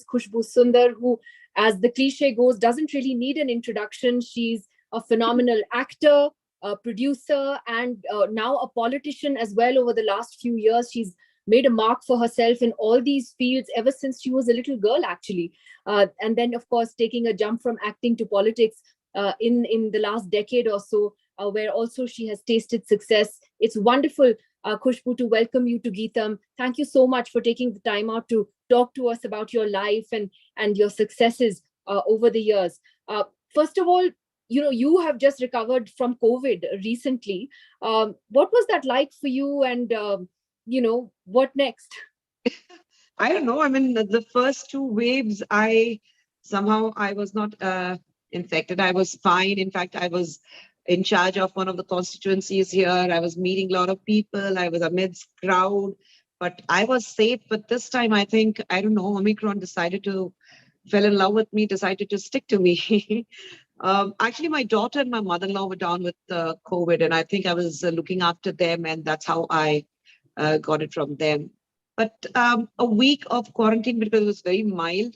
Khushbu Sundar, who, as the cliche goes, doesn't really need an introduction. She's a phenomenal actor, a producer, and now a politician as well. Over the last few years, she's made a mark for herself in all these fields ever since she was a little girl, actually. And then, of course, taking a jump from acting to politics in the last decade or so, where also she has tasted success. It's wonderful, Khushbu, to welcome you to Geetam. Thank you so much for taking the time out to talk to us about your life and your successes over the years. First of all, you have just recovered from COVID recently. What was that like for you? And, what next? I don't know. I mean, the first two waves, I was not infected. I was fine. In fact, I was in charge of one of the constituencies here. I was meeting a lot of people. I was amidst crowd, but I was safe. But this time, I think, I don't know, Omicron fell in love with me, decided to stick to me. Actually, my daughter and my mother-in-law were down with COVID, and I think I was looking after them, and that's how I got it from them. But a week of quarantine, because it was very mild,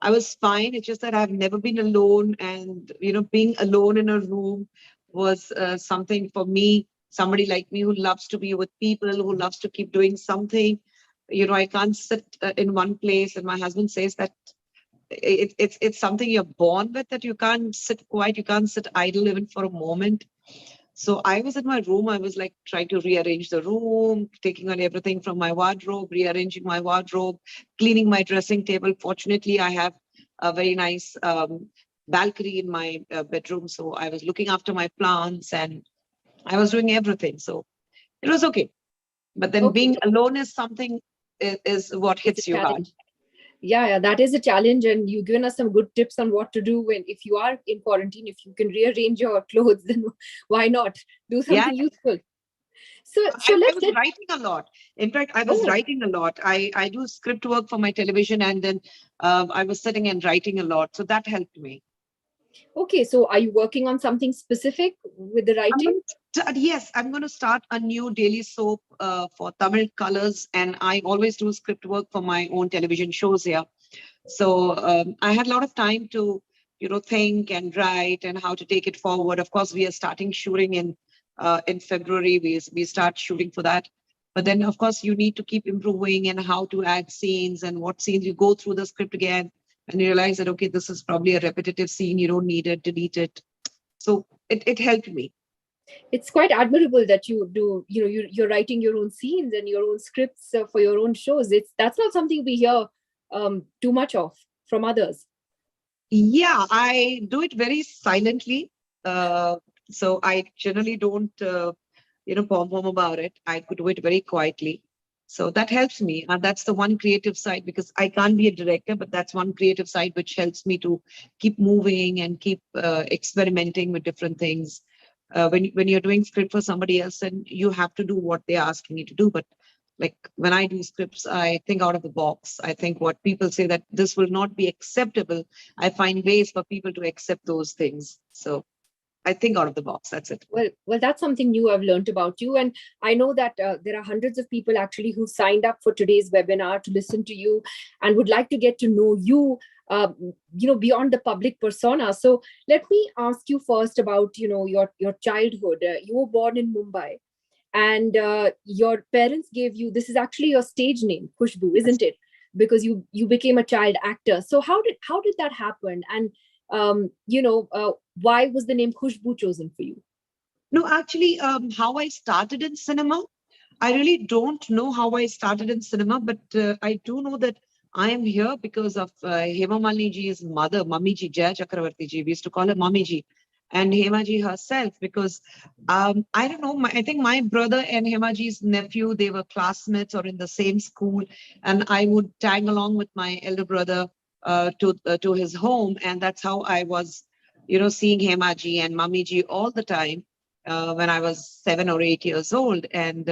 I was fine. It's just that I've never been alone, and being alone in a room was something for me. Somebody like me who loves to be with people, who loves to keep doing something. I can't sit in one place, and my husband says that it's something you're born with, that you can't sit quiet, you can't sit idle even for a moment. So I was in my room. I was like trying to rearrange the room, taking on everything from my wardrobe, rearranging my wardrobe, cleaning my dressing table. Fortunately, I have a very nice balcony in my bedroom. So I was looking after my plants and I was doing everything. So it was okay. But then being alone is something is what hits you hard. Yeah, that is a challenge, and you've given us some good tips on what to do if you are in quarantine. If you can rearrange your clothes, then why not do something useful? So I was writing a lot. In fact, I was writing a lot. I do script work for my television, and then I was sitting and writing a lot. So that helped me. Okay, so are you working on something specific with the writing? Yes, I'm going to start a new daily soap for Tamil Colors, and I always do script work for my own television shows here. So I had a lot of time to, think and write and how to take it forward. Of course, we are starting shooting in February. We start shooting for that. But then, of course, you need to keep improving and how to add scenes and what scenes you go through the script again and you realize that, okay, this is probably a repetitive scene. You don't need it, delete it. So it helped me. It's quite admirable that you do, you're writing your own scenes and your own scripts for your own shows. That's not something we hear too much of from others. Yeah, I do it very silently. So I generally don't, pom-pom about it. I could do it very quietly. So that helps me. And that's the one creative side, because I can't be a director, but that's one creative side which helps me to keep moving and keep experimenting with different things. When you're doing script for somebody else, then you have to do what they're asking you to do. But like when I do scripts, I think out of the box. I think what people say that this will not be acceptable. I find ways for people to accept those things. So I think out of the box. That's it. Well, that's something new I've learned about you. And I know that there are hundreds of people actually who signed up for today's webinar to listen to you and would like to get to know you, beyond the public persona. So let me ask you first about, your childhood. You were born in Mumbai, and your parents gave you, this is actually your stage name, Khushbu, isn't it? Because you became a child actor. So how did that happen? And why was the name Khushbu chosen for you? No, actually, how I started in cinema, I really don't know how I started in cinema, but I do know that I am here because of Hema Malini ji's mother, Mummy ji, Jaya Chakravarti ji. We used to call her Mummy ji. And Hema ji herself, because I don't know, I think my brother and Hema ji's nephew, they were classmates or in the same school. And I would tag along with my elder brother to his home. And that's how I was, seeing Hema ji and Mummy ji all the time when I was 7 or 8 years old. And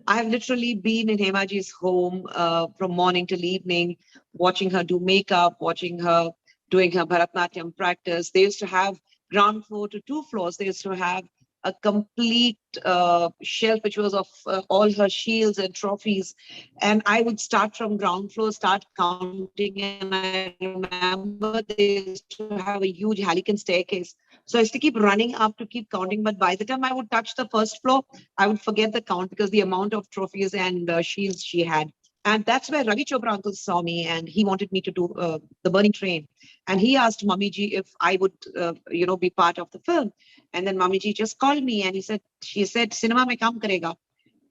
I have literally been in Hema ji's home from morning till evening, watching her do makeup, watching her doing her Bharatnatyam practice. They used to have ground floor to 2 floors. They used to have a complete shelf which was of all her shields and trophies. And I would start from ground floor, start counting. And I remember they used to have a huge Halican staircase. So I used to keep running up to keep counting. But by the time I would touch the first floor, I would forget the count because the amount of trophies and shields she had. And that's where Ravi Chopra uncle saw me, and he wanted me to do the Burning Train. And he asked Mummy ji if I would, be part of the film. And then Mummy ji just called me and she said, cinema mein kaam karega.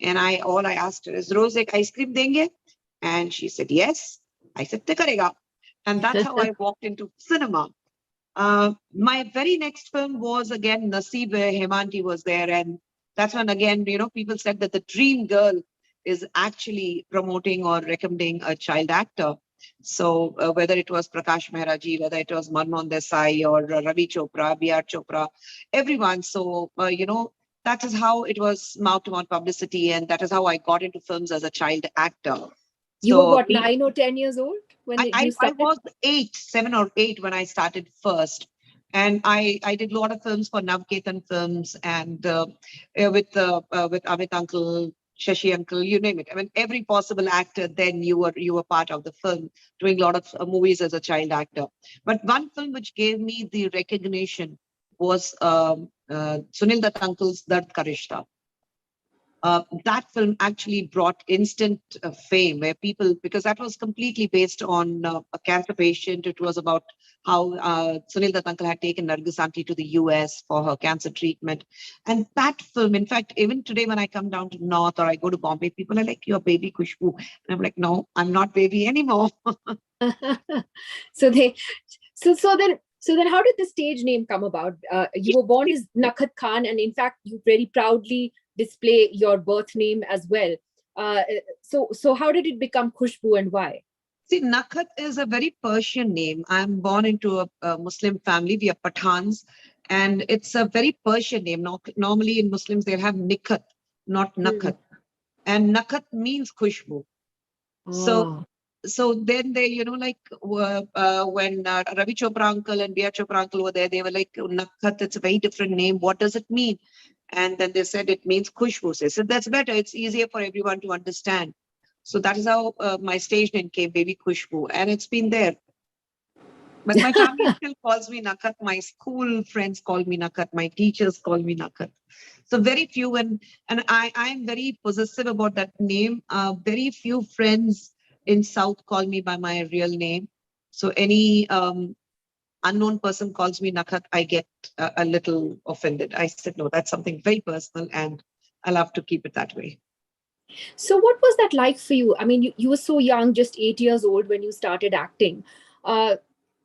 And all I asked her is, Rose, ek ice cream denge? And she said, yes. I said, te karega. And that's how I walked into cinema. My very next film was again Naseeb, where Hemanti was there. And that's when again, people said that the dream girl is actually promoting or recommending a child actor. So whether it was Prakash Mehra ji, whether it was Manmohan Desai or Ravi Chopra, B.R. Chopra, everyone. So, that is how it was mouth-to-mouth publicity. And that is how I got into films as a child actor. You were what, 9 or 10 years old when you I started? was 7 or 8 when I started first. And I did a lot of films for Navketan Films and with Amit Uncle, Shashi Uncle, you name it. I mean, every possible actor, then you were part of the film, doing a lot of movies as a child actor. But one film which gave me the recognition was Sunil Dutt Uncle's Dard Ka Rishta. That film actually brought instant fame where people, because that was completely based on a cancer patient. It was about how Sunil Dutt Uncle had taken Nargis auntie to the US for her cancer treatment. And that film, in fact, even today when I come down to North or I go to Bombay, people are like, you're baby Khushbu. And I'm like, no, I'm not baby anymore. So then how did the stage name come about? You were born as Nakhat Khan, and in fact, you very proudly display your birth name as well. So how did it become Khushbu and why? See, Nakhat is a very Persian name. I'm born into a Muslim family. We are Pathans. And it's a very Persian name. Normally in Muslims, they have Nikhat, not Nakhat. And Nakhat means Khushbu. So then they, when Ravi Chopra uncle and B.R. Chopra uncle were there, they were like, Nakhat, it's a very different name. What does it mean? And then they said it means Khushbu. So I said, that's better. It's easier for everyone to understand. So that is how my stage name came, Baby Khushbu. And it's been there. But my family still calls me Nakhat. My school friends call me Nakhat. My teachers call me Nakhat. So very few, and I'm very possessive about that name. Very few friends in South call me by my real name. So any unknown person calls me Nakhat, I get a little offended. I said, no, that's something very personal and I'll have to keep it that way. So what was that like for you? I mean, you were so young, just 8 years old when you started acting.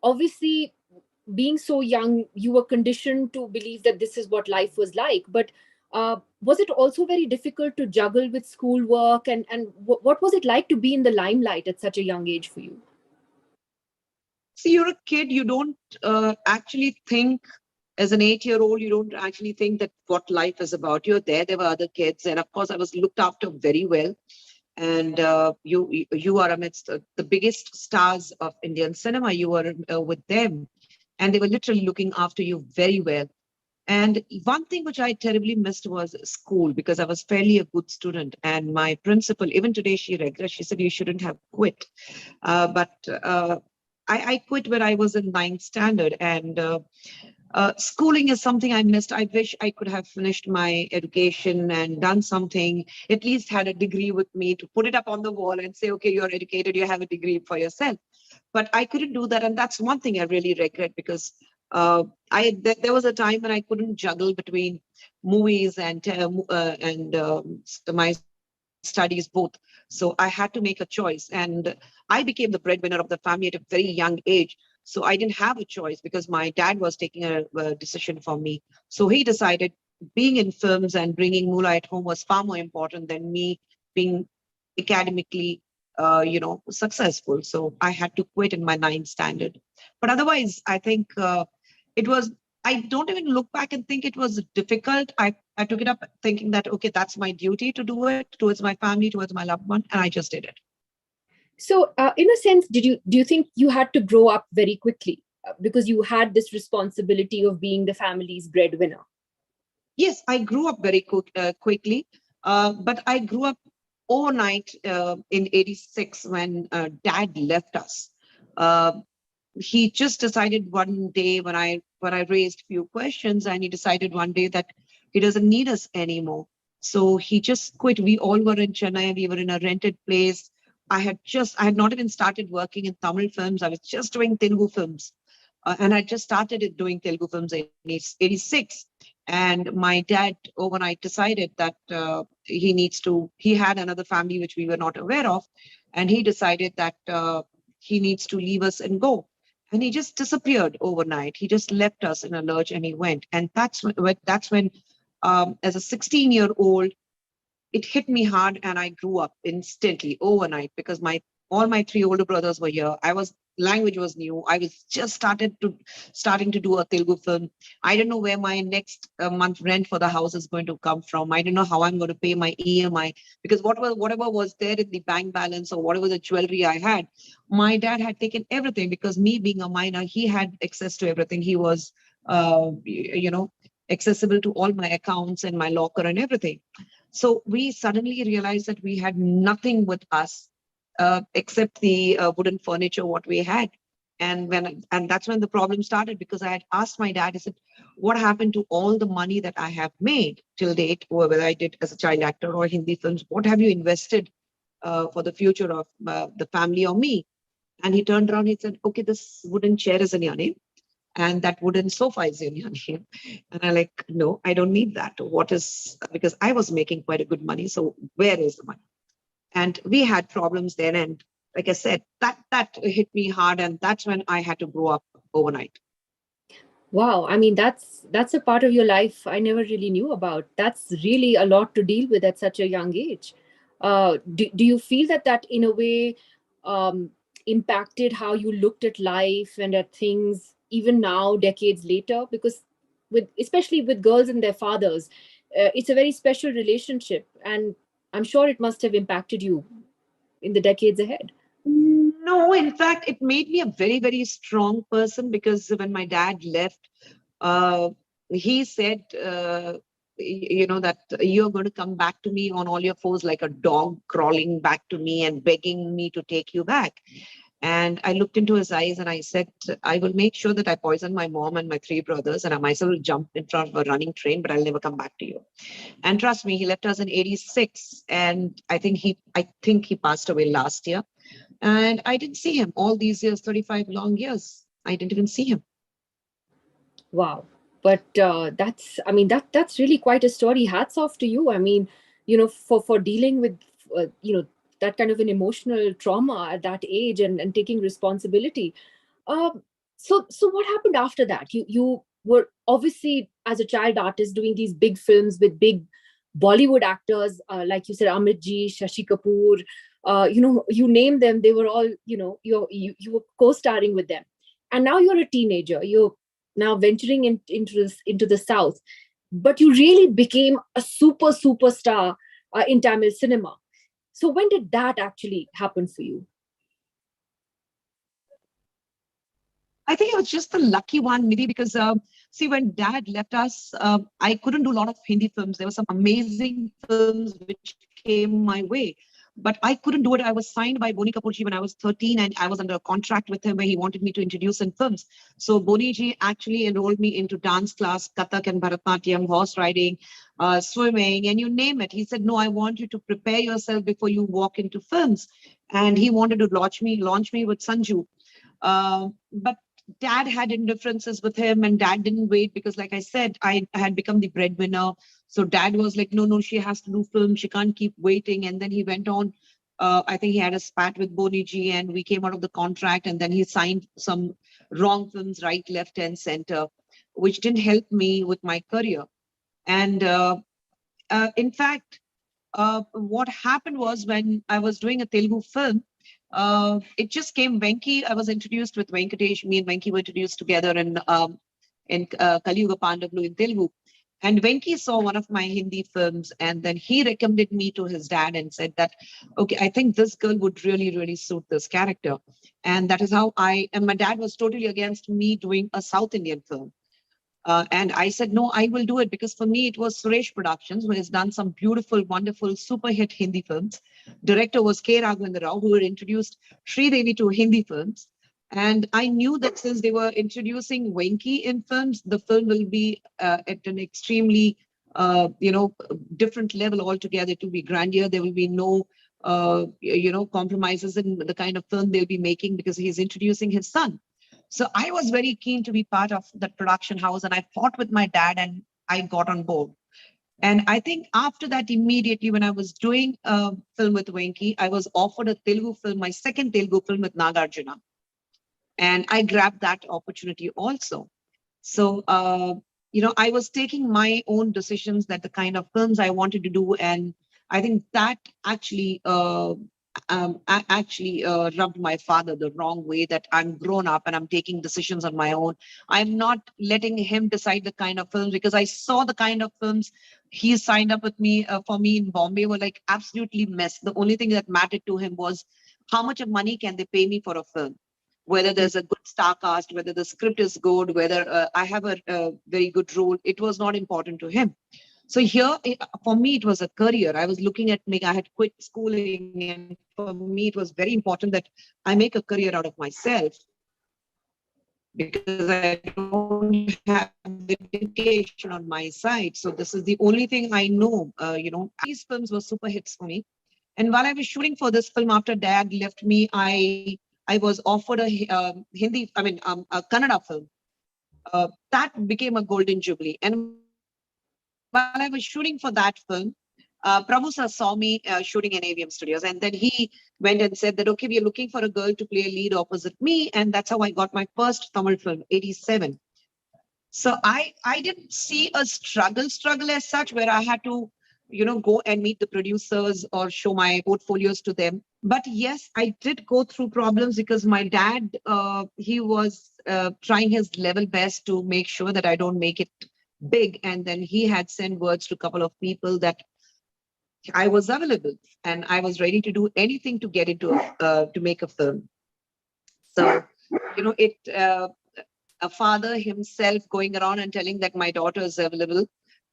Obviously, being so young, you were conditioned to believe that this is what life was like. But was it also very difficult to juggle with schoolwork? And what was it like to be in the limelight at such a young age for you? See, you're a kid, you don't actually think, as an 8-year-old, you don't actually think that what life is about. You're there were other kids. And of course, I was looked after very well. And you are amidst the biggest stars of Indian cinema. You were with them. And they were literally looking after you very well. And one thing which I terribly missed was school, because I was fairly a good student. And my principal, even today, she regrets. She said, you shouldn't have quit. But I quit when I was in 9th standard. And schooling is something I missed. I wish I could have finished my education and done something, at least had a degree with me to put it up on the wall and say, okay, you're educated, you have a degree for yourself. But I couldn't do that. And that's one thing I really regret, because there was a time when I couldn't juggle between movies and my studies both. So I had to make a choice. And I became the breadwinner of the family at a very young age. So I didn't have a choice, because my dad was taking a decision for me. So he decided being in films and bringing Moolah at home was far more important than me being academically successful. So I had to quit in my 9th standard. But otherwise, I think I don't even look back and think it was difficult. I took it up thinking that, okay, that's my duty to do it towards my family, towards my loved one. And I just did it. So in a sense, do you think you had to grow up very quickly because you had this responsibility of being the family's breadwinner? Yes, I grew up very quickly, but I grew up overnight in '86 when Dad left us. Uh, he just decided one day when I raised few questions, and he decided one day that he doesn't need us anymore. So he just quit. We all were in Chennai. We were in a rented place. I had not even started working in Tamil films. I was just doing Telugu films. And I just started doing Telugu films in '86. And my dad overnight decided that he had another family which we were not aware of. And he decided that he needs to leave us and go. And he just disappeared overnight. He just left us in a lurch and he went. And that's when as a 16-year-old, it hit me hard and I grew up instantly overnight because my all my three older brothers were here. Language was new. I was just starting to do a Telugu film. I don't know where my next month rent for the house is going to come from. I don't know how I'm going to pay my EMI because whatever was there in the bank balance or whatever the jewelry I had, my dad had taken everything because me being a minor, he had access to everything. He was, accessible to all my accounts and my locker and everything. So we suddenly realized that we had nothing with us except the wooden furniture what we had. And that's when the problem started because I had asked my dad, I said, what happened to all the money that I have made till date, or whether I did as a child actor or Hindi films? What have you invested for the future of the family or me? And he turned around, he said, okay, this wooden chair is in your name and that wooden sofa is in your name. And I like, no, I don't need that. What is, because I was making quite a good money. So where is the money? And we had problems then. And like I said, that hit me hard. And that's when I had to grow up overnight. Wow, I mean that's a part of your life I never really knew about. That's really a lot to deal with at such a young age. Do you feel that in a way um, impacted how you looked at life and at things even now, decades later? Because with especially with girls and their fathers, it's a very special relationship, and I'm sure it must have impacted you in the decades ahead. No, in fact, it made me a very, very strong person because when my dad left, uh, he said, that you're going to come back to me on all your fours like a dog crawling back to me and begging me to take you back. And I looked into his eyes and I said, I will make sure that I poison my mom and my three brothers and I myself will jump in front of a running train, but I'll never come back to you. And trust me, he left us in '86, and I think he passed away last year. And I didn't see him all these years, 35 long years. I didn't even see him. Wow. But that's, I mean, that's really quite a story. Hats off to you. I mean, for dealing with, that kind of an emotional trauma at that age and taking responsibility. Um, so what happened after that? You were obviously as a child artist doing these big films with big Bollywood actors, like you said, Amit Ji, Shashi Kapoor. You name them, they were all, you were co-starring with them. And now you're a teenager. You're now venturing into the South, but you really became a superstar in Tamil cinema. So when did that actually happen for you? I think I was just the lucky one, maybe because, see, when dad left us, I couldn't do a lot of Hindi films. There were some amazing films which came my way, but I couldn't do it. I was signed by Boni Kapoorji when I was 13, and I was under a contract with him where he wanted me to introduce in films. So Boni ji actually enrolled me into dance class, Kathak and Bharatanatyam, horse riding, swimming, and you name it. He said, no, I want you to prepare yourself before you walk into films. And he wanted to launch me with Sanju. But dad had indifferences with him and dad didn't wait because like I said, I had become the breadwinner. So dad was like, no, she has to do film, she can't keep waiting. And then he went on, I think he had a spat with Boniji and we came out of the contract, and then he signed some wrong films, right, left and center, which didn't help me with my career. And in fact, what happened was when I was doing a Telugu film, it just came Venki. I was introduced with Venkatesh. Me and Venki were introduced together in Kaliyuga Pandavlu in Telugu. And Venki saw one of my Hindi films, and then he recommended me to his dad and said that, okay, I think this girl would really, really suit this character. And that is how and my dad was totally against me doing a South Indian film. And I said, no, I will do it, because for me, it was Suresh Productions, who has done some beautiful, wonderful, super hit Hindi films. Director was K. Raghavendra Rao, who had introduced Sri Devi to Hindi films. And I knew that since they were introducing Venki in films, the film will be at an extremely, different level altogether. To be grandeur. There will be no, compromises in the kind of film they'll be making, because he's introducing his son. So I was very keen to be part of that production house, and I fought with my dad, and I got on board. And I think after that, immediately when I was doing a film with Venki, I was offered a Telugu film, my second Telugu film with Nagarjuna. And I grabbed that opportunity also. So, I was taking my own decisions, that the kind of films I wanted to do. And I think that actually rubbed my father the wrong way, that I'm grown up and I'm taking decisions on my own. I'm not letting him decide the kind of films, because I saw the kind of films he signed up with me for me in Bombay were like absolutely mess. The only thing that mattered to him was how much of money can they pay me for a film, whether there's a good star cast, whether the script is good, whether I have a very good role. It was not important to him. So here, for me, it was a career. I was looking at I had quit schooling, and for me, it was very important that I make a career out of myself, because I don't have the dedication on my side. So this is the only thing I know. These films were super hits for me. And while I was shooting for this film, after Dad left me, I was offered a Kannada film. That became a golden jubilee. And while I was shooting for that film, Prabhu sir saw me shooting in AVM Studios, and then he went and said that, okay, we are looking for a girl to play a lead opposite me. And that's how I got my first Tamil film, 87. So I didn't see a struggle as such, where I had to, go and meet the producers or show my portfolios to them. But yes, I did go through problems, because my dad, he was trying his level best to make sure that I don't make it big. And then he had sent words to a couple of people that I was available and I was ready to do anything to get into to make a film. So, it a father himself going around and telling that my daughter is available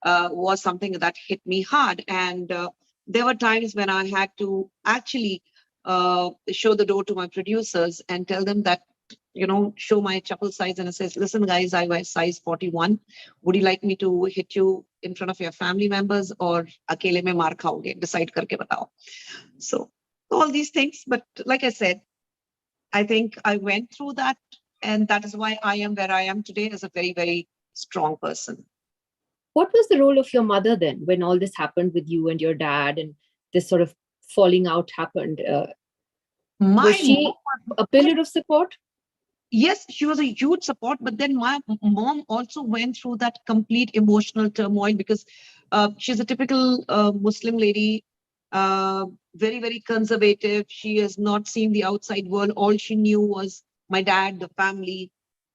was something that hit me hard. And there were times when I had to actually show the door to my producers and tell them that, show my chappal size. And I says, listen, guys, I wear size 41. Would you like me to hit you in front of your family members, or akele mein maar khaoge? Decide karke batao. So all these things. But like I said, I think I went through that. And that is why I am where I am today, as a very, very strong person. What was the role of your mother then, when all this happened with you and your dad, and this sort of falling out happened? Was she a pillar of support? Yes, she was a huge support. But then my mom also went through that complete emotional turmoil, because she's a typical Muslim lady, very, very conservative. She has not seen the outside world. All she knew was my dad, the family.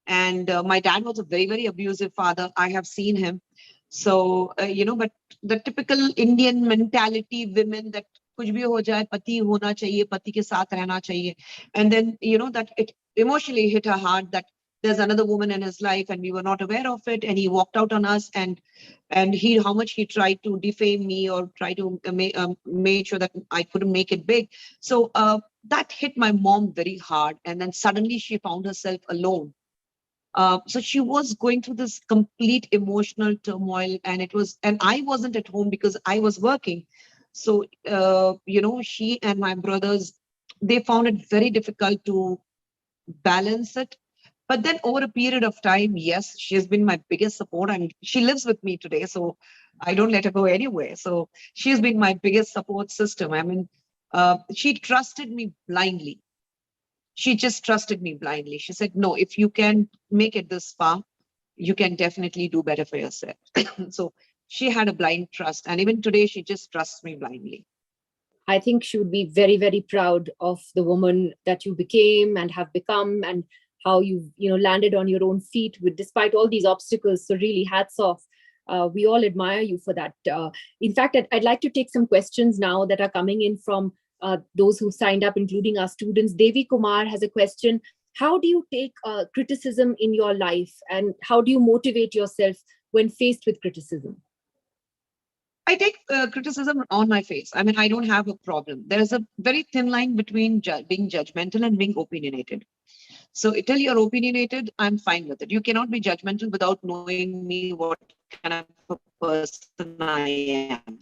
And my dad was a very, very abusive father. I have seen him. So, but the typical Indian mentality, women, that kuch bhi ho jaye, pati hona chahiye, pati ke saath rehna chahiye. And then, that it emotionally hit her heart that there's another woman in his life and we were not aware of it. And he walked out on us, and how much he tried to defame me, or try to make sure that I couldn't make it big. So that hit my mom very hard. And then suddenly she found herself alone. So she was going through this complete emotional turmoil, and I wasn't at home because I was working. So, she and my brothers, they found it very difficult to balance it. But then over a period of time, yes, she has been my biggest support, and she lives with me today. So I don't let her go anywhere. So she's been my biggest support system. I mean, she trusted me blindly. She just trusted me blindly. She said, no, if you can make it this far, you can definitely do better for yourself. So she had a blind trust. And even today, she just trusts me blindly. I think she would be very, very proud of the woman that you became and have become, and how you've landed on your own feet despite all these obstacles. So really, hats off. We all admire you for that. In fact, I'd like to take some questions now that are coming in from those who signed up, including our students. Devi Kumar has a question. How do you take criticism in your life, and how do you motivate yourself when faced with criticism? I take criticism on my face. I mean, I don't have a problem. There is a very thin line between being judgmental and being opinionated. So till you're opinionated, I'm fine with it. You cannot be judgmental without knowing me, what kind of a person I am.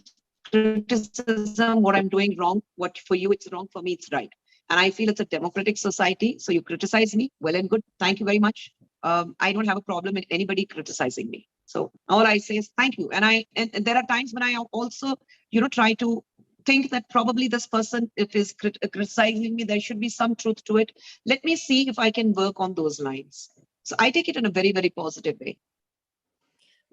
Criticism, what I'm doing wrong, what for you it's wrong, for me it's right. And I feel it's a democratic society. So you criticize me, well and good. Thank you very much. I don't have a problem in anybody criticizing me. So all I say is thank you. And there are times when I also, try to think that probably this person, if is criticizing me, there should be some truth to it. Let me see if I can work on those lines. So I take it in a very, very positive way.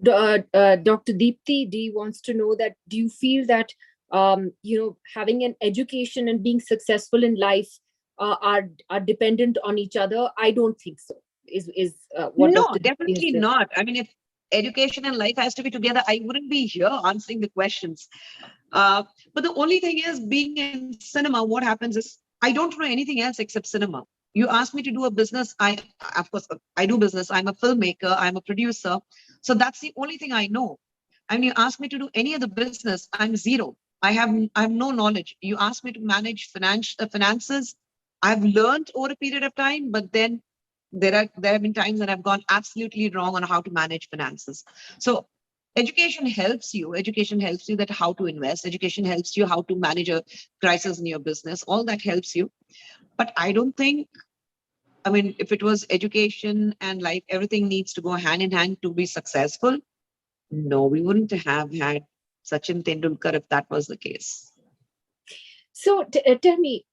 Dr. Deepthi D wants to know that, do you feel that having an education and being successful in life are dependent on each other? I don't think so. Is what No, Dr. Deepthi has definitely said. not. I mean, if education and life has to be together, I wouldn't be here answering the questions. But the only thing is, being in cinema, what happens is I don't know anything else except cinema. You ask me to do a business, of course, I do business. I'm a filmmaker, I'm a producer. So that's the only thing I know. I mean, you ask me to do any other business, I'm zero. I have no knowledge. You ask me to manage finances. I've learned over a period of time, but then there have been times that I've gone absolutely wrong on how to manage finances. So education helps you that how to invest. Education helps you how to manage a crisis in your business. All that helps you. But I don't think, I mean, if it was education and life, everything needs to go hand in hand to be successful. No, we wouldn't have had Sachin Tendulkar if that was the case. So tell me,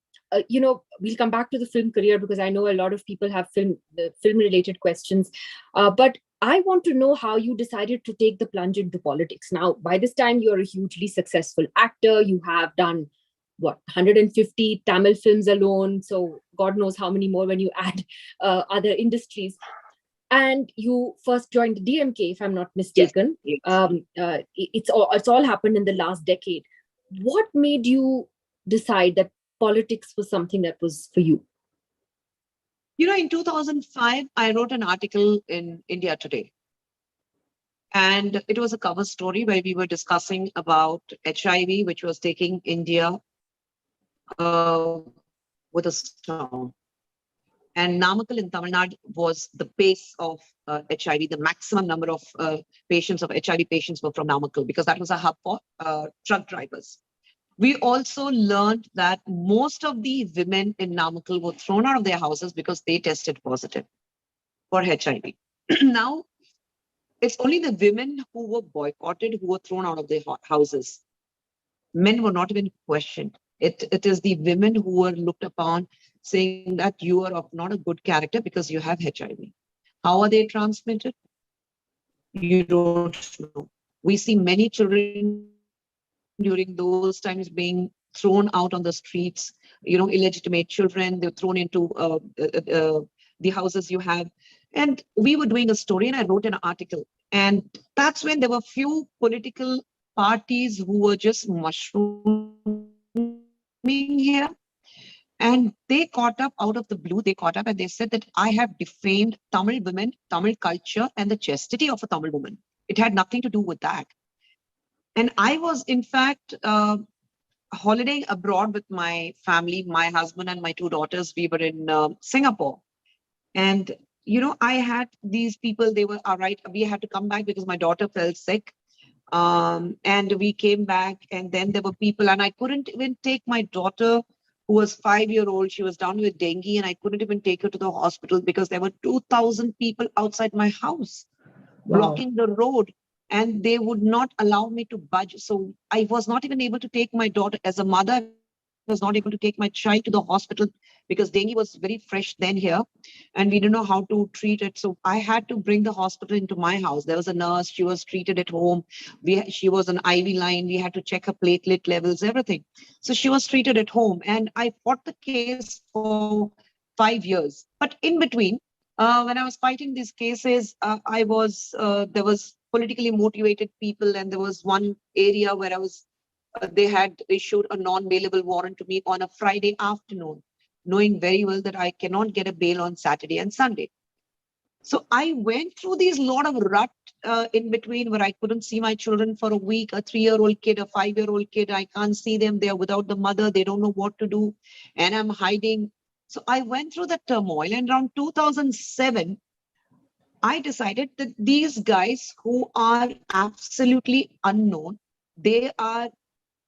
we'll come back to the film career, because I know a lot of people have film related questions. But I want to know how you decided to take the plunge into politics. Now, by this time, you're a hugely successful actor. You have done, 150 Tamil films alone. So God knows how many more when you add other industries. And you first joined the DMK, if I'm not mistaken. Yes. It's all happened in the last decade. What made you decide that politics was something that was for you? In 2005, I wrote an article in India Today. And it was a cover story where we were discussing about HIV, which was taking India with a storm. And Namakkal in Tamil Nadu was the base of HIV. The maximum number of patients of HIV patients were from Namakkal, because that was a hub for truck drivers. We also learned that most of the women in Namakkal were thrown out of their houses because they tested positive for HIV. Now, it's only the women who were boycotted who were thrown out of their houses. Men were not even questioned. It is the women who were looked upon, saying that you are of not a good character because you have HIV. How are they transmitted? You don't know. We see many children during those times being thrown out on the streets, illegitimate children. They're thrown into the houses you have. And we were doing a story and I wrote an article. And that's when there were few political parties who were just mushrooming here. And they caught up out of the blue. They caught up and they said that I have defamed Tamil women, Tamil culture, and the chastity of a Tamil woman. It had nothing to do with that. And I was, in fact, holidaying abroad with my family, my husband and my two daughters. We were in Singapore. And, I had these people, they were all right. We had to come back because my daughter fell sick. And we came back, and then there were people, and I couldn't even take my daughter, who was 5-year-old. She was down with dengue, and I couldn't even take her to the hospital because there were 2,000 people outside my house. Wow. Blocking the road, and they would not allow me to budge. So I was not even able to take my daughter as a mother. I was not able to take my child to the hospital because dengue was very fresh then here, and we didn't know how to treat it. So I had to bring the hospital into my house. There was a nurse. She was treated at home. She was an IV line. We had to check her platelet levels, everything. So she was treated at home, and I fought the case for 5 years. But in between, when I was fighting these cases, there was politically motivated people, and there was one area where they had issued a non-bailable warrant to me on a Friday afternoon. knowing very well that I cannot get a bail on Saturday and Sunday. So I went through these lot of rut in between where I couldn't see my children for a week, a 3-year-old kid, a 5-year-old kid. I can't see them. They're without the mother. They don't know what to do. And I'm hiding. So I went through the turmoil. And around 2007, I decided that these guys who are absolutely unknown, they are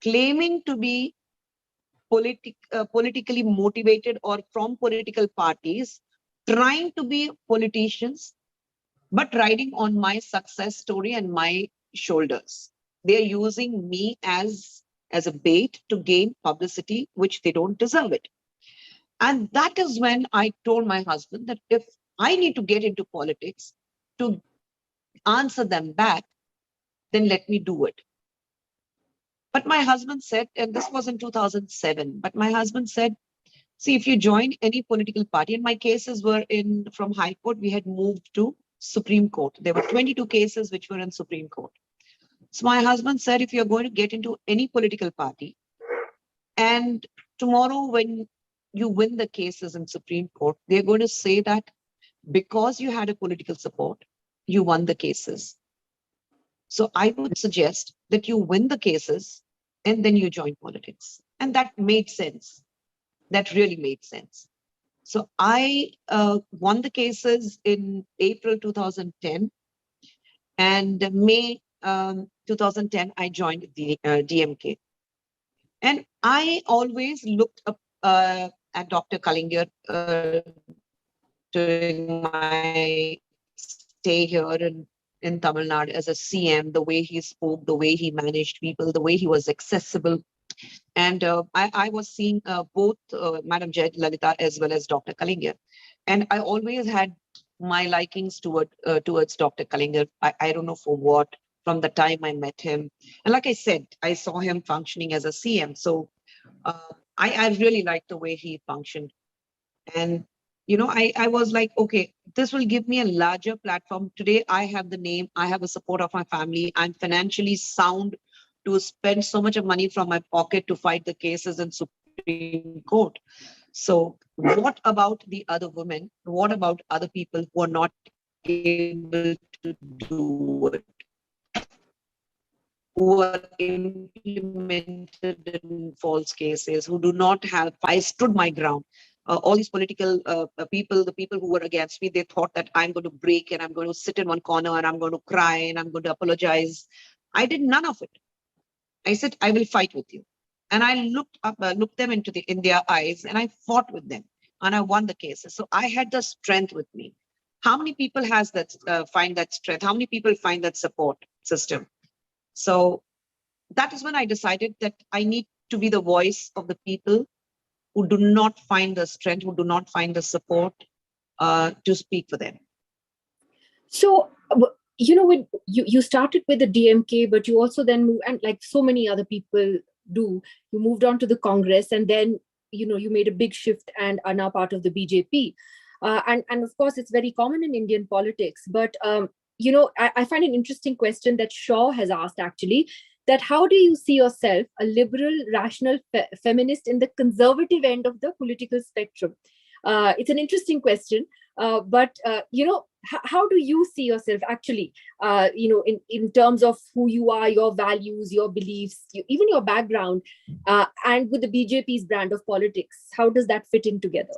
claiming to be politically motivated or from political parties, trying to be politicians, but riding on my success story and my shoulders. They're using me as a bait to gain publicity, which they don't deserve it. And that is when I told my husband that if I need to get into politics to answer them back, then let me do it. But my husband said, and this was in 2007, but my husband said, see, if you join any political party, and my cases were from High Court, we had moved to Supreme Court. There were 22 cases which were in Supreme Court. So my husband said, if you're going to get into any political party, and tomorrow when you win the cases in Supreme Court, they're going to say that because you had a political support, you won the cases. So I would suggest that you win the cases and then you join politics. And that made sense. That really made sense. So I won the cases in April 2010, and May 2010, I joined the DMK. And I always looked up at Dr. Kalingar during my stay here in Tamil Nadu as a CM, the way he spoke, the way he managed people, the way he was accessible. And I was seeing both Madam Lalita as well as Dr. Kalingar. And I always had my likings towards Dr. Kalingar. I don't know for what, from the time I met him. And like I said, I saw him functioning as a CM. So I really liked the way he functioned. And, I was like, okay, this will give me a larger platform. Today, I have the name, I have the support of my family. I'm financially sound to spend so much of money from my pocket to fight the cases in Supreme Court. So what about the other women? What about other people who are not able to do it? Who are implemented in false cases, who do not have, I stood my ground. All these political people, the people who were against me, they thought that I'm going to break and I'm going to sit in one corner and I'm going to cry and I'm going to apologize. I did none of it. I said, I will fight with you. And I looked them in their eyes, and I fought with them, and I won the cases. So I had the strength with me. How many people find that strength? How many people find that support system? So that is when I decided that I need to be the voice of the people who do not find the strength, who do not find the support to speak for them. So, when you started with the DMK, but you also then moved, and like so many other people do, you moved on to the Congress, and then, you made a big shift and are now part of the BJP. And of course, it's very common in Indian politics. But, I find an interesting question that Shaw has asked, actually, that how do you see yourself, a liberal, rational feminist in the conservative end of the political spectrum? It's an interesting question. But how do you see yourself actually, in terms of who you are, your values, your beliefs, even your background, and with the BJP's brand of politics? How does that fit in together?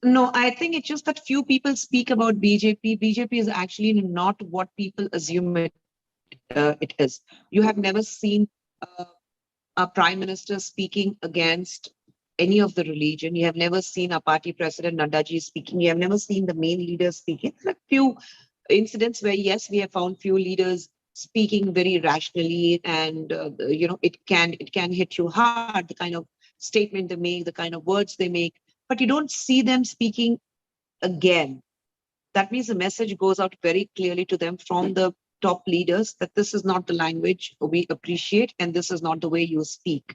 No, I think it's just that few people speak about BJP. BJP is actually not what people assume it is. You have never seen a prime minister speaking against any of the religion. You have never seen a party president, Naddaji, speaking. You have never seen the main leaders speaking. There are few incidents where, yes, we have found few leaders speaking very rationally, and it can hit you hard, the kind of statement they make, the kind of words they make, but you don't see them speaking again. That means the message goes out very clearly to them from the top leaders that this is not the language we appreciate and this is not the way you speak.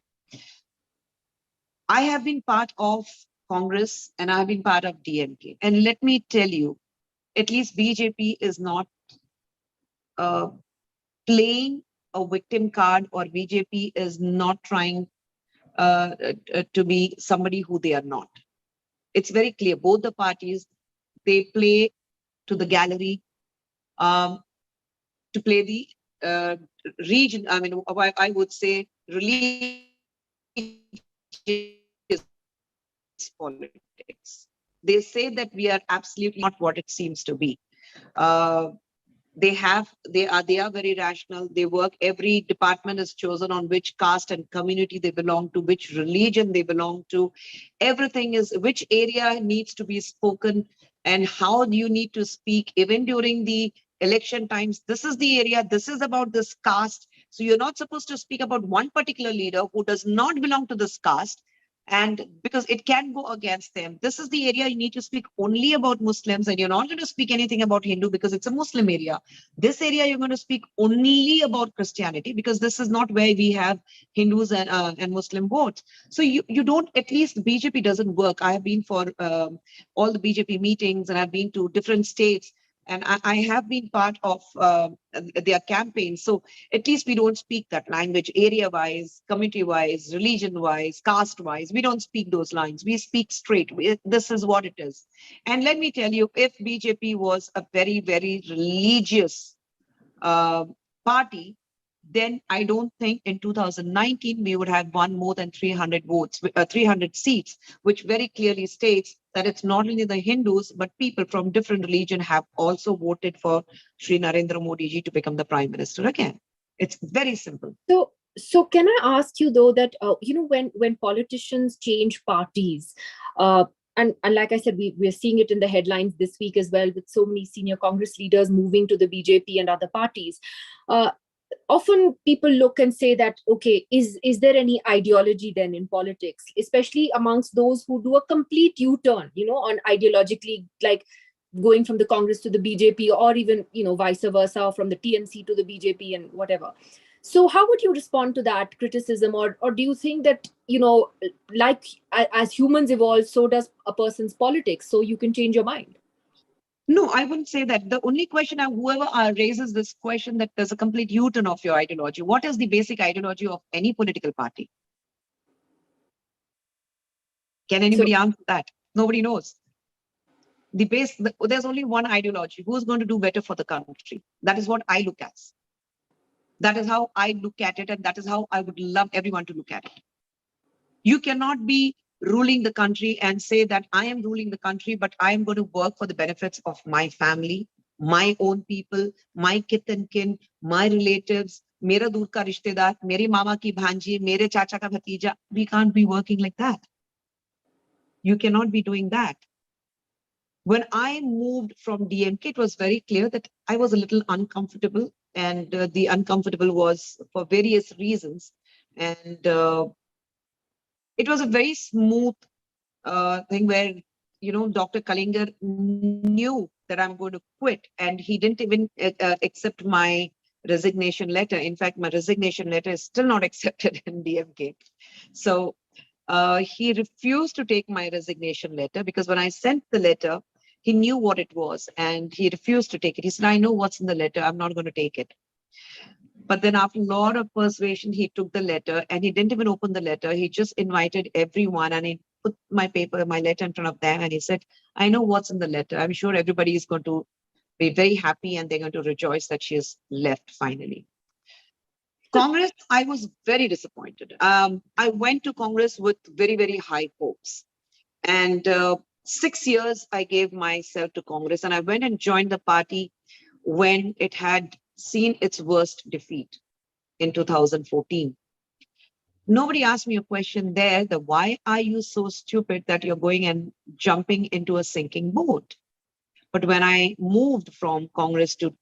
I have been part of Congress and I have been part of DMK. And let me tell you, at least BJP is not playing a victim card, or BJP is not trying to be somebody who they are not. It's very clear. Both the parties, they play to the gallery, to play the region. I mean, I would say religious politics. They say that we are absolutely not what it seems to be. Uh, they are very rational. They work. Every department is chosen on which caste and community they belong to, which religion they belong to. Everything is which area needs to be spoken and how do you need to speak even during the election times. This is the area, this is about this caste, so you're not supposed to speak about one particular leader who does not belong to this caste, and because it can go against them. This is the area you need to speak only about Muslims, and you're not going to speak anything about Hindu because it's a Muslim area. This area you're going to speak only about Christianity because this is not where we have Hindus and Muslim votes. So you don't, at least BJP doesn't work. I have been for all the BJP meetings and I've been to different states, and I have been part of their campaigns. So at least we don't speak that language area-wise, community-wise, religion-wise, caste-wise. We don't speak those lines. We speak straight. This is what it is. And let me tell you, if BJP was a very, very religious party, then I don't think in 2019 we would have won more than 300 votes, 300 seats, which very clearly states that it's not only the Hindus, but people from different religion have also voted for Sri Narendra Modi ji to become the Prime Minister again. It's very simple. So can I ask you though that when politicians change parties, and like I said, we're seeing it in the headlines this week as well, with so many senior Congress leaders moving to the BJP and other parties. Often people look and say that, okay, is there any ideology then in politics, especially amongst those who do a complete U-turn, on ideologically, like going from the Congress to the BJP, or even, vice versa, from the TMC to the BJP and whatever. So how would you respond to that criticism? Or do you think that, like as humans evolve, so does a person's politics, so you can change your mind? No, I wouldn't say that. The only question, whoever raises this question, that there's a complete U-turn of your ideology. What is the basic ideology of any political party? Can anybody answer that? Nobody knows. There's only one ideology. Who's going to do better for the country? That is what I look at. That is how I look at it, and that is how I would love everyone to look at it. You cannot be ruling the country and say that I am ruling the country, but I am going to work for the benefits of my family, my own people, my kith and kin, my relatives, mera dur ka rishtedar, mere mama ki bhanji, mere chacha ka bhatija. We can't be working like that. You cannot be doing that. When I moved from DMK, it was very clear that I was a little uncomfortable, and the uncomfortable was for various reasons. And it was a very smooth thing where, Dr. Kalingar knew that I'm going to quit, and he didn't even accept my resignation letter. In fact, my resignation letter is still not accepted in DMK. So he refused to take my resignation letter, because when I sent the letter, he knew what it was and he refused to take it. He said, I know what's in the letter. I'm not going to take it. But then after a lot of persuasion, he took the letter, and he didn't even open the letter. He just invited everyone, and he put my letter in front of them. And he said, I know what's in the letter. I'm sure everybody is going to be very happy and they're going to rejoice that she has left finally. Congress, I was very disappointed. I went to Congress with very, very high hopes. And 6 years I gave myself to Congress, and I went and joined the party when it had seen its worst defeat in 2014. Nobody asked me a question there, that why are you so stupid that you're going and jumping into a sinking boat? But when I moved from Congress to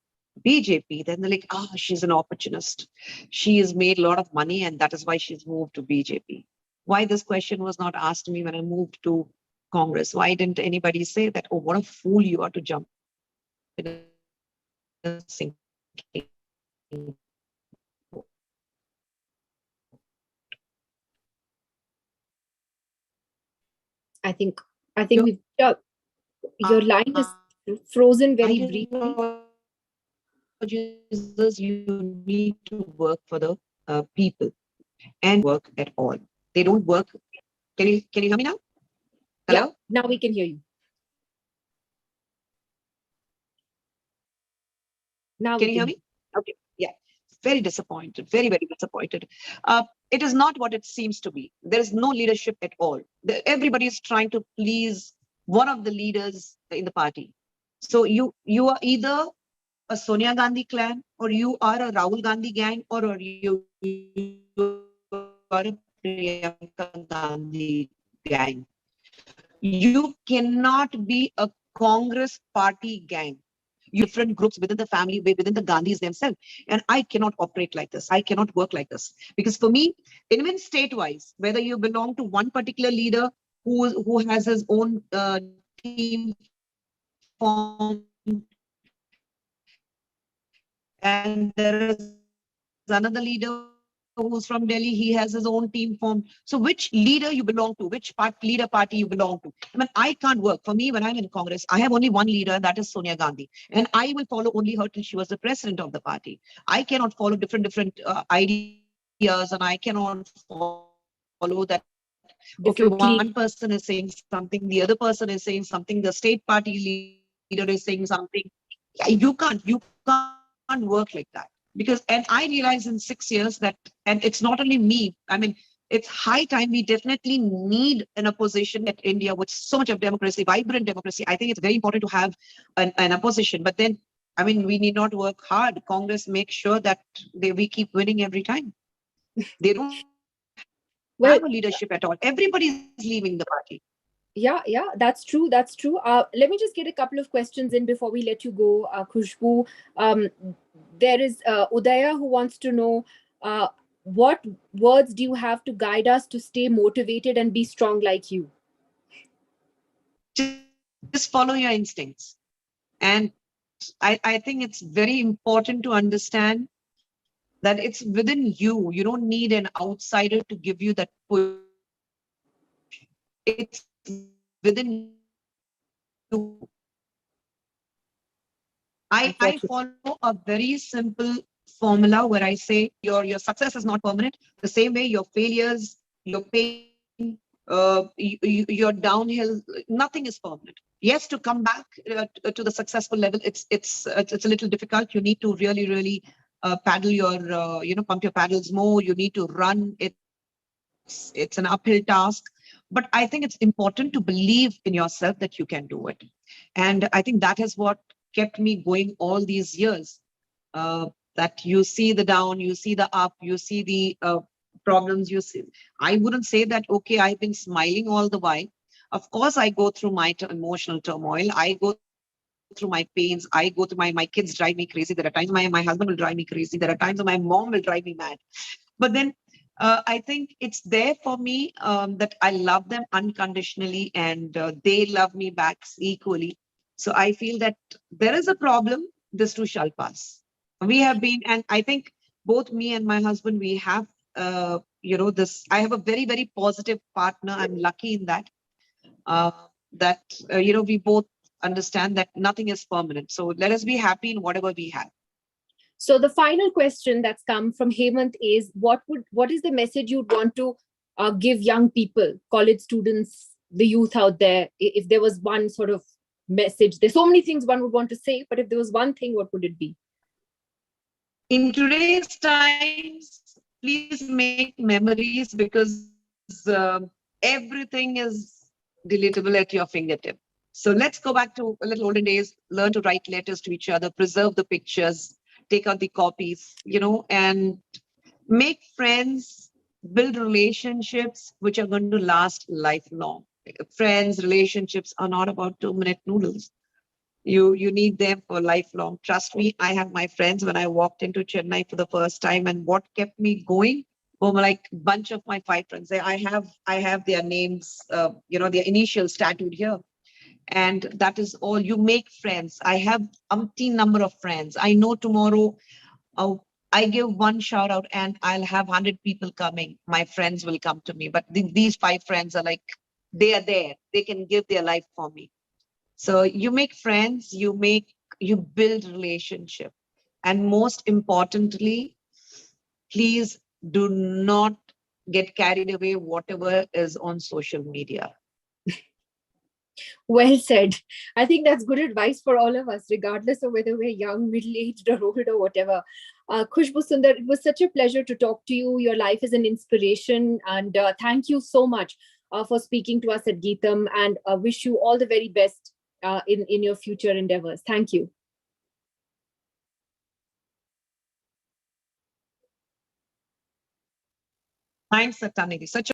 BJP, then they're like, she's an opportunist. She has made a lot of money, and that is why she's moved to BJP. Why this question was not asked to me when I moved to Congress? Why didn't anybody say that, oh, what a fool you are to jump in a sinking boat? I think we've your line is frozen very briefly. You need to work for the people and work at all. They don't work. Can you hear me now? Yeah, Hello? now we can hear you. Now we Can you can hear hear me? Okay. Yeah. Very disappointed. Very, very disappointed. It is not what it seems to be. There is no leadership at all. Everybody is trying to please one of the leaders in the party. So you are either a Sonia Gandhi clan, or you are a Rahul Gandhi gang, or you are a Priyanka Gandhi gang. You cannot be a Congress party gang. You have different groups within the family, within the Gandhis themselves. And I cannot operate like this. I cannot work like this. Because for me, even state-wise, whether you belong to one particular leader who has his own team formed, and there is another leader who's from Delhi, he has his own team formed. So which leader you belong to, which leader party you belong to? I mean, I can't work. For me, when I'm in Congress, I have only one leader, and that is Sonia Gandhi. And I will follow only her till she was the president of the party. I cannot follow different ideas, and I cannot follow that. Okay, one person is saying something, the other person is different saying clean. something, the state party leader is saying something. You can't work like that. Because, and I realize in 6 years that, and it's not only me, I mean, it's high time we definitely need an opposition at India with so much of democracy, vibrant democracy. I think it's very important to have an opposition. But then, I mean, we need not work hard. Congress makes sure that we keep winning every time. They don't have a leadership at all. Well, Everybody is leaving the party. yeah, that's true. That's true. Let me just get a couple of questions in before we let you go, Khushbu. Um, there is Udaya who wants to know what words do you have to guide us to stay motivated and be strong like you? Just follow your instincts. And I think it's very important to understand that it's within you. You don't need an outsider to give you that push. It's within you. I Unfortunately. follow a very simple formula where I say your success is not permanent. The same way your failures, your pain, your downhill, nothing is permanent. Yes, to come back to the successful level, it's a little difficult. You need to really paddle your pump your paddles more. You need to run. It's an uphill task. But I think it's important to believe in yourself that you can do it. And I think that is what kept me going all these years. Uh, that you see the down, you see the up, you see the problems. You see, I wouldn't say that, okay, I've been smiling all the while. Of course, I go through my emotional turmoil. I go through my pains. I go through my kids drive me crazy. There are times my husband will drive me crazy. There are times my mom will drive me mad. But then I think it's there for me that I love them unconditionally, and they love me back equally. So I feel that there is a problem. This too shall pass. We have been, and I think both me and my husband, we have, this. I have a very positive partner. I'm lucky in that. Uh, that we both understand that nothing is permanent. So let us be happy in whatever we have. So the final question that's come from Hemant is what is the message you'd want to give young people, college students, the youth out there? If there was one sort of message, there's so many things one would want to say, but if there was one thing, what would it be? In today's times, please make memories, because everything is deletable at your fingertip. So let's go back to a little olden days, learn to write letters to each other, preserve the pictures, take out the copies, and make friends, build relationships which are going to last lifelong. Friends, relationships are not about 2-minute noodles. You need them for lifelong. Trust me, I have my friends when I walked into Chennai for the first time, and what kept me going were like a bunch of my 5 friends. I have their names, their initials tattooed here. And that is all. You make friends. I have umpteen number of friends. I know tomorrow uh, I give one shout out and I'll have 100 people coming. My friends will come to me. But these 5 friends are like, they are there. They can give their life for me. So you make friends, you build relationship. And most importantly, please do not get carried away whatever is on social media. Well said. I think that's good advice for all of us, regardless of whether we're young, middle-aged, or old, or whatever. Khushbu Sundar, it was such a pleasure to talk to you. Your life is an inspiration, and thank you so much for speaking to us at Geetam. And wish you all the very best in your future endeavors. Thank you. Thanks, Satya Nidhi. Such a